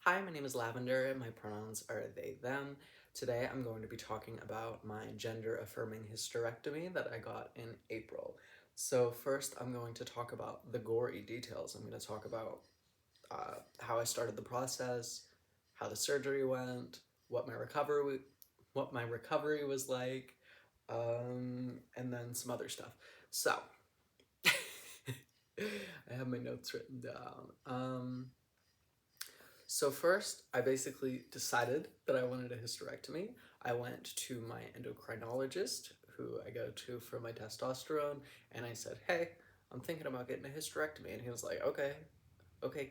Hi, my name is Lavender and my pronouns are they, them. Today I'm going to be talking about my gender affirming hysterectomy that I got in April. So first I'm going to talk about the gory details. I'm going to talk about how I started the process, how the surgery went, what my recovery was like, and then some other stuff. So I have my notes written down. So first, I basically decided that I wanted a hysterectomy. I went to my endocrinologist, who I go to for my testosterone, and I said, "Hey, I'm thinking about getting a hysterectomy." And he was like, "Okay,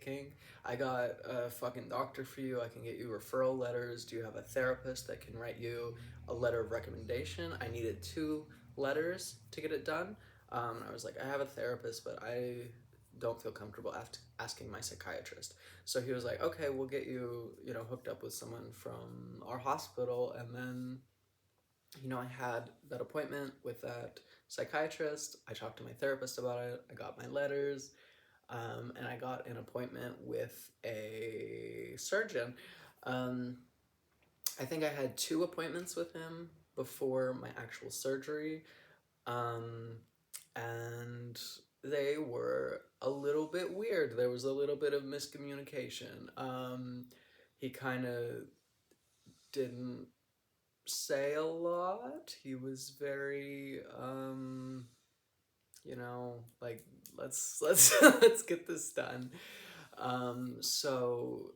King. I got a fucking doctor for you. I can get you referral letters. Do you have a therapist that can write you a letter of recommendation?" I needed 2 letters to get it done. I was like, "I have a therapist, but I don't feel comfortable asking my psychiatrist." So he was like, "Okay, we'll get you, hooked up with someone from our hospital." And then, I had that appointment with that psychiatrist. I talked to my therapist about it. I got my letters, and I got an appointment with a surgeon. Um, I think I had 2 appointments with him before my actual surgery. Um, and they were a little bit weird. There was a little bit of miscommunication. He kind of didn't say a lot. He was very, like, let's let's get this done. So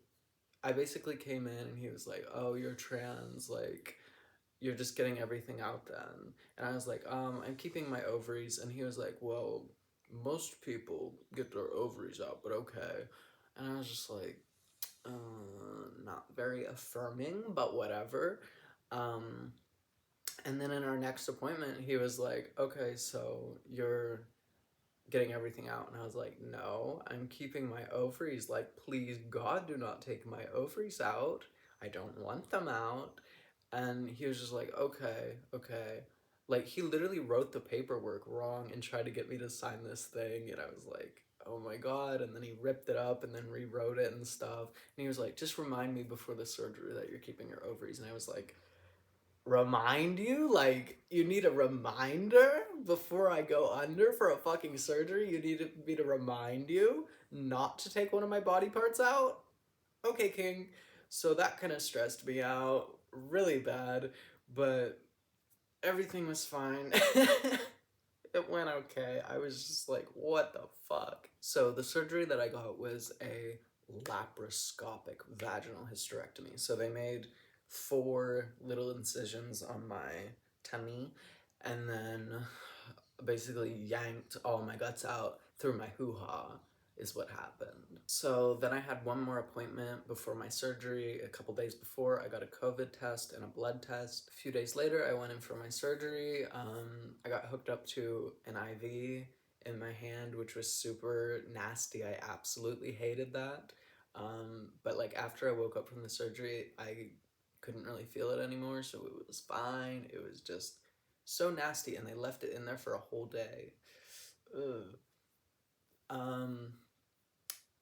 I basically came in and he was like, "Oh, you're trans, like you're just getting everything out then." And I was like, I'm keeping my ovaries." And he was like, "Well, most people get their ovaries out, but okay." And I was just like, not very affirming, but whatever. Um, and then in our next appointment, he was like, "Okay, so you're getting everything out." And I was like, "No, I'm keeping my ovaries. Like, please, God, do not take my ovaries out. I don't want them out." And he was just like, "Okay, okay." Like, he literally wrote the paperwork wrong and tried to get me to sign this thing. And I was like, "Oh my God." And then he ripped it up and then rewrote it and stuff. And he was like, "Just remind me before the surgery that you're keeping your ovaries." And I was like, "Remind you? Like, you need a reminder before I go under for a fucking surgery? You need me to remind you not to take one of my body parts out? Okay, King." So that kind of stressed me out really bad, but everything was fine. It went okay. I was just like, what the fuck? So the surgery that I got was a laparoscopic vaginal hysterectomy. So they made 4 little incisions on my tummy and then basically yanked all my guts out through my hoo-ha is what happened. So then I had one more appointment before my surgery. A couple days before, I got a COVID test and a blood test. A few days later, I went in for my surgery. I got hooked up to an IV in my hand, which was super nasty. I absolutely hated that. But like after I woke up from the surgery, I couldn't really feel it anymore, so it was fine. It was just so nasty, and they left it in there for a whole day. Ugh. Um,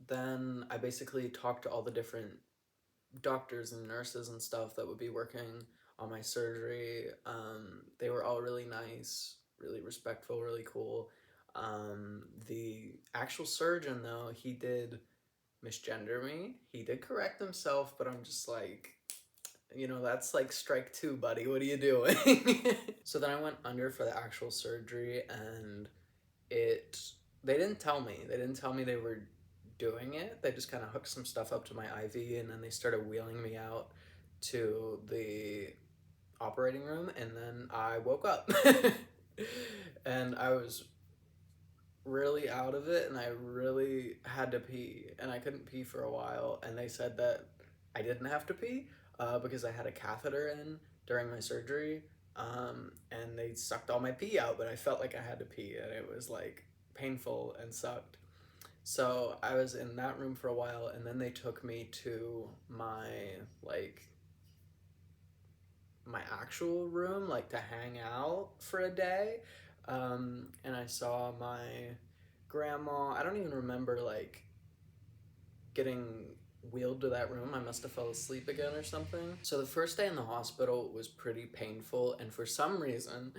then I basically talked to all the different doctors and nurses and stuff that would be working on my surgery. They were all really nice, really respectful, really cool. The actual surgeon, though, he did misgender me. He did correct himself, but I'm just like, that's like strike 2, buddy. What are you doing? So then I went under for the actual surgery, and it they didn't tell me. They didn't tell me they were doing it. They just kind of hooked some stuff up to my IV, and then they started wheeling me out to the operating room, and then I woke up. And I was really out of it, and I really had to pee, and I couldn't pee for a while, and they said that I didn't have to pee because I had a catheter in during my surgery, and they sucked all my pee out, but I felt like I had to pee, and it was like painful and sucked. So I was in that room for a while, and then they took me to like my actual room, like to hang out for a day. And I saw my grandma. I don't even remember like getting wheeled to that room, I must have fell asleep again or something. So the first day in the hospital was pretty painful, and for some reason,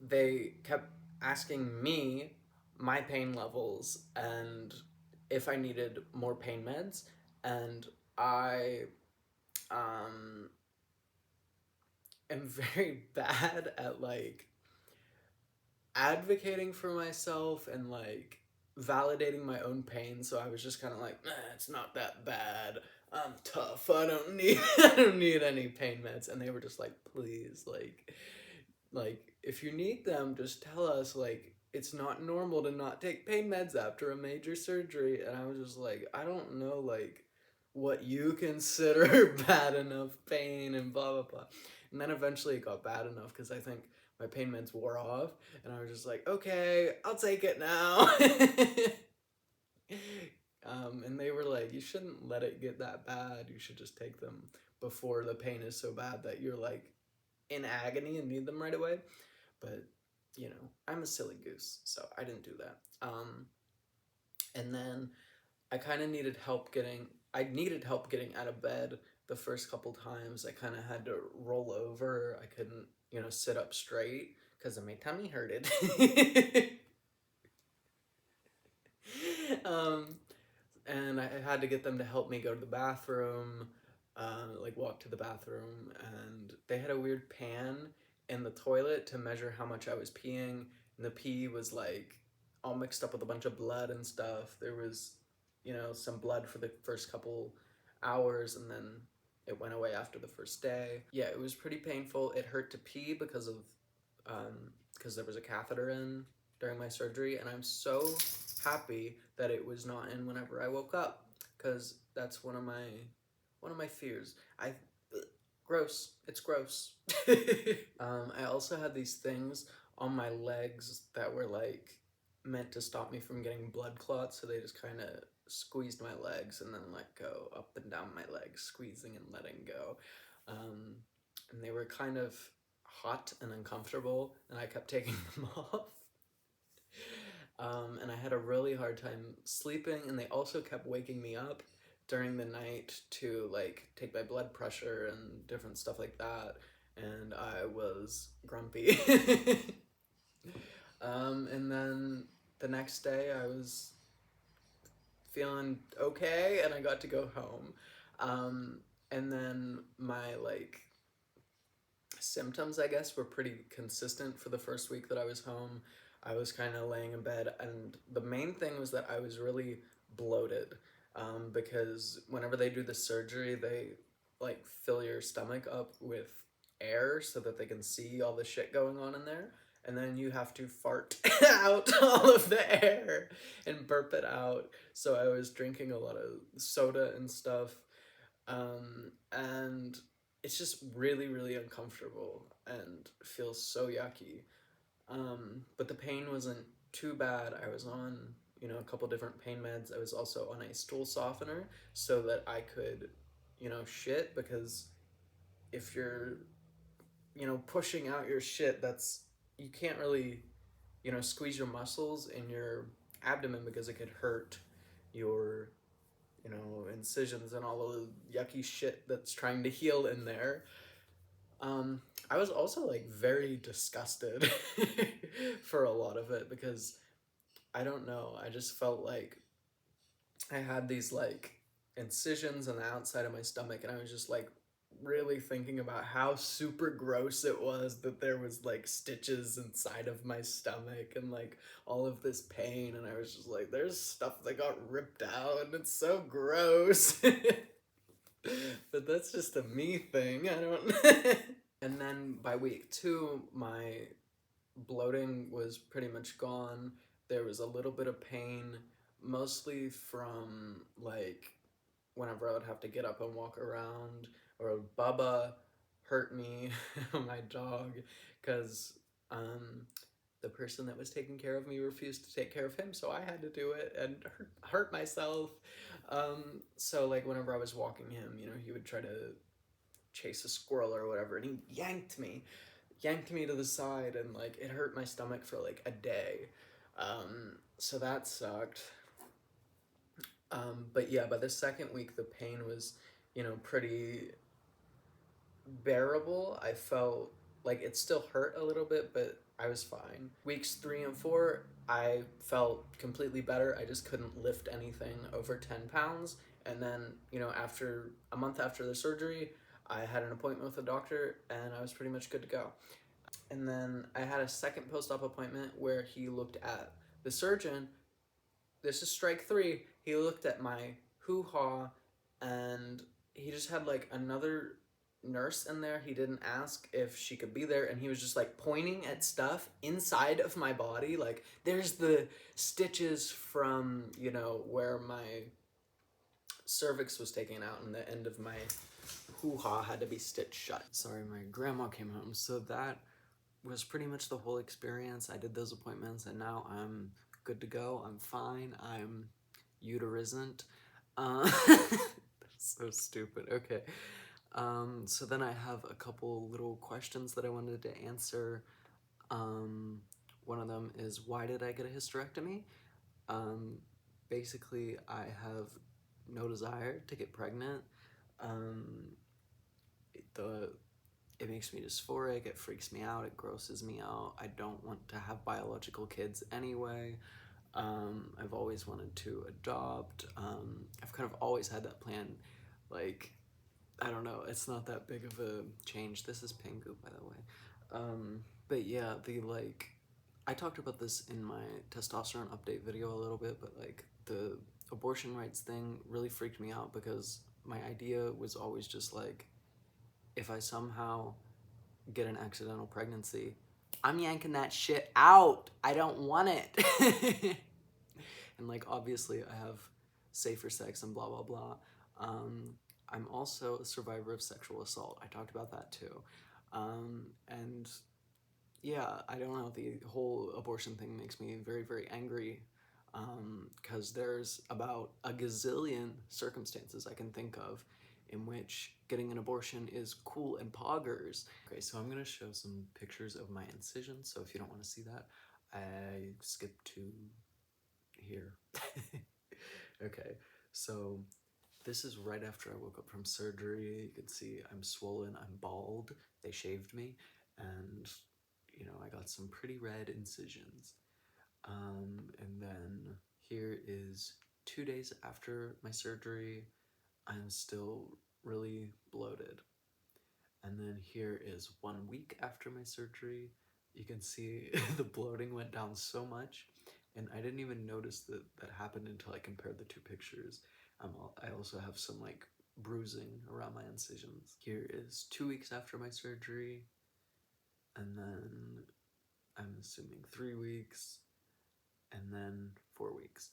they kept asking me my pain levels and if I needed more pain meds, and I um, am very bad at like advocating for myself and like validating my own pain. So I was just kind of like, it's not that bad. I'm tough. I don't need I don't need any pain meds. And they were just like, please, like if you need them, just tell us. Like it's not normal to not take pain meds after a major surgery. And I was just like, I don't know, like what you consider bad enough pain and blah blah blah. And then eventually it got bad enough because I think my pain meds wore off, and I was just like, okay, I'll take it now. And they were like, you shouldn't let it get that bad. You should just take them before the pain is so bad that you're like in agony and need them right away. But you know, I'm a silly goose, so I didn't do that. And then I kind of needed help getting. I needed help getting out of bed the first couple times. I kind of had to roll over. I couldn't, you know, sit up straight because my tummy hurted. um, and I had to get them to help me go to the bathroom, like walk to the bathroom. And they had a weird pan in the toilet to measure how much I was peeing. And the pee was like all mixed up with a bunch of blood and stuff. There was, you know, some blood for the first couple hours, and then it went away after the first day. Yeah, it was pretty painful. It hurt to pee because of because there was a catheter in during my surgery, and I'm so happy that it was not in whenever I woke up, because that's one of my fears. Gross. It's gross. I also had these things on my legs that were like meant to stop me from getting blood clots, so they just kind of squeezed my legs and then let go up and down my legs, squeezing and letting go. And they were kind of hot and uncomfortable, and I kept taking them off. And I had a really hard time sleeping, and they also kept waking me up during the night to like take my blood pressure and different stuff like that, and I was grumpy. And then the next day I was feeling okay, and I got to go home. And then my like symptoms, I guess, were pretty consistent for the first week that I was home. I was kind of laying in bed, and the main thing was that I was really bloated, because whenever they do the surgery, they like fill your stomach up with air so that they can see all the shit going on in there, and then you have to fart out all of the air and burp it out. So I was drinking a lot of soda and stuff, and it's just really, really uncomfortable and feels so yucky. But the pain wasn't too bad. I was on, you know, a couple different pain meds. I was also on a stool softener so that I could, you know, shit, because if you're, you know, pushing out your shit, you can't really, you know, squeeze your muscles in your abdomen because it could hurt your, you know, incisions and all of the yucky shit that's trying to heal in there. I was also like very disgusted for a lot of it, because I don't know, I just felt like I had these like incisions on the outside of my stomach, and I was just like really thinking about how super gross it was that there was like stitches inside of my stomach and like all of this pain, and I was just like, there's stuff that got ripped out and it's so gross. But that's just a me thing. I don't. And then by week 2, my bloating was pretty much gone. There was a little bit of pain, mostly from like whenever I would have to get up and walk around, or Bubba hurt me, my dog, because the person that was taking care of me refused to take care of him, so I had to do it and hurt myself. So like whenever I was walking him, you know, he would try to chase a squirrel or whatever, and he yanked me to the side, and like it hurt my stomach for like a day. So that sucked. But yeah, by the second week, the pain was, pretty bearable. I felt like it still hurt a little bit, but I was fine. Weeks 3 and 4, I felt completely better. I just couldn't lift anything over 10 pounds. And then, after a month after the surgery, I had an appointment with a doctor and I was pretty much good to go. And then I had a second post op appointment where he looked at the surgeon. This is strike three. He looked at my hoo ha and he just had like another nurse in there. He didn't ask if she could be there, and he was just like pointing at stuff inside of my body. Like, there's the stitches from, where my cervix was taken out, and the end of my hoo ha had to be stitched shut. Sorry, my grandma came home. So that was pretty much the whole experience. I did those appointments, and now I'm good to go. I'm fine. I'm uterisant. That's so stupid. Okay. So then I have a couple little questions that I wanted to answer. One of them is, why did I get a hysterectomy? Basically, I have no desire to get pregnant. It makes me dysphoric, it freaks me out, it grosses me out. I don't want to have biological kids anyway. I've always wanted to adopt. I've kind of always had that plan. Like, I don't know, it's not that big of a change. This is Pingu, by the way. But yeah, I talked about this in my testosterone update video a little bit, but like the abortion rights thing really freaked me out because my idea was always just like, if I somehow get an accidental pregnancy, I'm yanking that shit out. I don't want it. And like, obviously I have safer sex and blah, blah, blah. I'm also a survivor of sexual assault. I talked about that too. And yeah, I don't know, the whole abortion thing makes me very, very angry, because there's about a gazillion circumstances I can think of in which getting an abortion is cool and poggers. Okay, so I'm gonna show some pictures of my incision, so if you don't want to see that, I skip to here. Okay, so this is right after I woke up from surgery. You can see I'm swollen, I'm bald, they shaved me, and I got some pretty red incisions. And then here is 2 days after my surgery. I'm still really bloated. And then here is 1 week after my surgery. You can see the bloating went down so much, and I didn't even notice that that happened until I compared the two pictures. I also have some like bruising around my incisions. Here is 2 weeks after my surgery, and then I'm assuming 3 weeks, and then 4 weeks.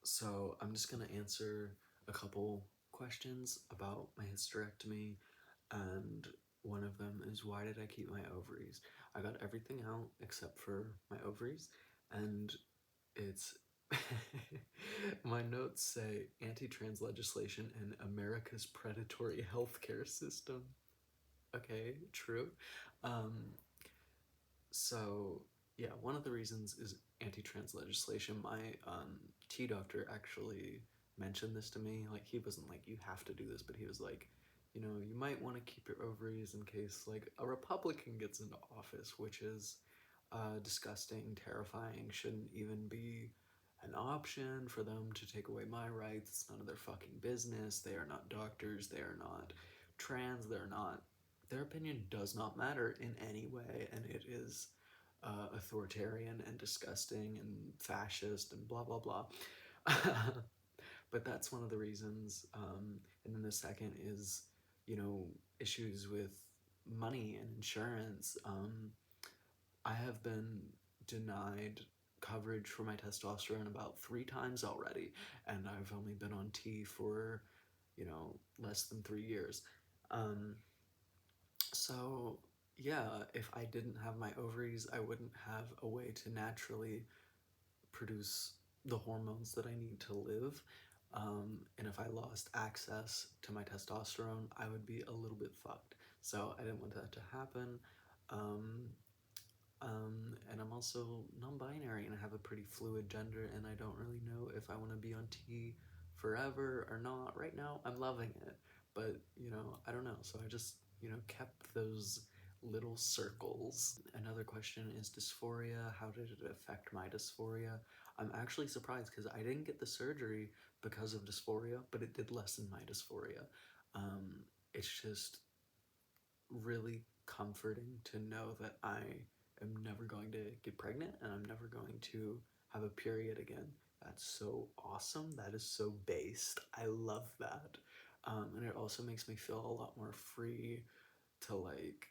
So I'm just gonna answer a couple questions about my hysterectomy, and one of them is, why did I keep my ovaries? I got everything out except for my ovaries, and it's my notes say anti-trans legislation and America's predatory healthcare system. Okay, true. So yeah, one of the reasons is anti-trans legislation. My T doctor actually mentioned this to me. Like, he wasn't like, you have to do this, but he was like, you might want to keep your ovaries in case like a Republican gets into office, which is disgusting, terrifying, shouldn't even be an option for them to take away my rights. It's none of their fucking business. They are not doctors, they are not trans, they're not, their opinion does not matter in any way, and it is authoritarian and disgusting and fascist and blah blah blah. But that's one of the reasons. And then the second is, issues with money and insurance. I have been denied coverage for my testosterone about 3 times already, and I've only been on T for, less than 3 years. So yeah, if I didn't have my ovaries, I wouldn't have a way to naturally produce the hormones that I need to live. And if I lost access to my testosterone, I would be a little bit fucked. So I didn't want that to happen. And I'm also non-binary, and I have a pretty fluid gender, and I don't really know if I want to be on T forever or not. Right now, I'm loving it, but, you know, I don't know. So I just, you know, kept those little circles. Another question is dysphoria. How did it affect my dysphoria? I'm actually surprised because I didn't get the surgery because of dysphoria, but it did lessen my dysphoria. It's just really comforting to know that I am never going to get pregnant and I'm never going to have a period again. That's so awesome. That is so based. I love that. And it also makes me feel a lot more free to, like,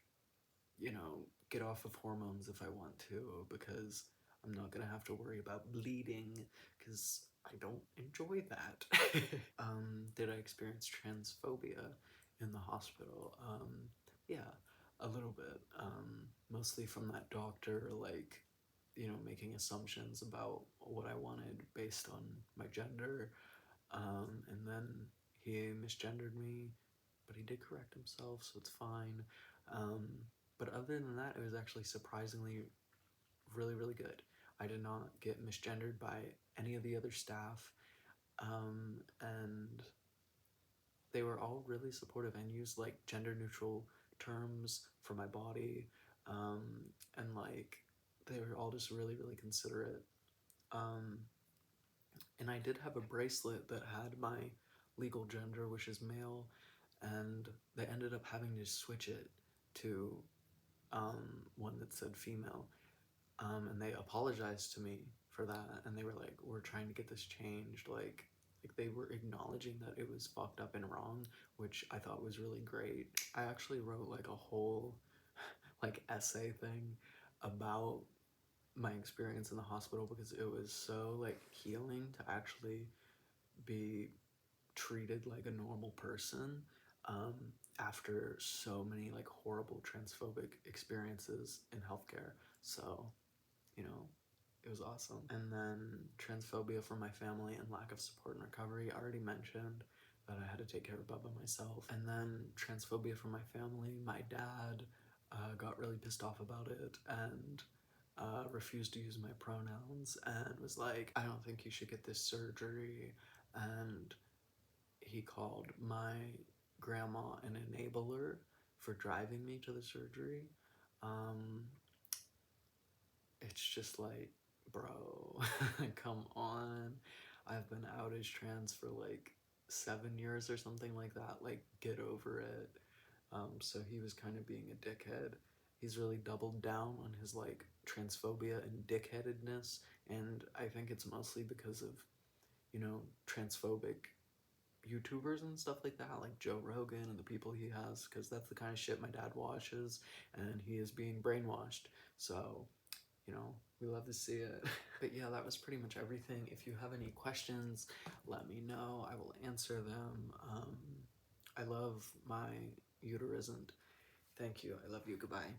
you know, get off of hormones if I want to, because I'm not gonna have to worry about bleeding because I don't enjoy that. Did I experience transphobia in the hospital? Yeah, a little bit. Mostly from that doctor, like, you know, making assumptions about what I wanted based on my gender. And then he misgendered me, but he did correct himself, so it's fine. Um, but other than that, it was actually surprisingly really, really good. I did not get misgendered by any of the other staff, and they were all really supportive and used like gender neutral terms for my body, um, and like they were all just really, really considerate. Um, and I did have a bracelet that had my legal gender, which is male, and they ended up having to switch it to one that said female. And they apologized to me for that, and they were like, "We're trying to get this changed." Like they were acknowledging that it was fucked up and wrong, which I thought was really great. I actually wrote like a whole like essay thing about my experience in the hospital because it was so like healing to actually be treated like a normal person, um, after so many like horrible transphobic experiences in healthcare. So, you know, it was awesome. And then transphobia from my family and lack of support and recovery. I already mentioned that I had to take care of Bubba myself. And then transphobia from my family. My dad got really pissed off about it and refused to use my pronouns and was like, "I don't think you should get this surgery." And he called my grandma an enabler for driving me to the surgery. Um, it's just like, bro, come on. I've been out as trans for like 7 years or something like that. Like, get over it. So he was kind of being a dickhead. He's really doubled down on his like transphobia and dickheadedness, and I think it's mostly because of, you know, transphobic YouTubers and stuff like that, like Joe Rogan and the people he has, because that's the kind of shit my dad watches, and he is being brainwashed. So, you know, we love to see it. But yeah, that was pretty much everything. If you have any questions, let me know. I will answer them. I love my uterus, and thank you. I love you. Goodbye.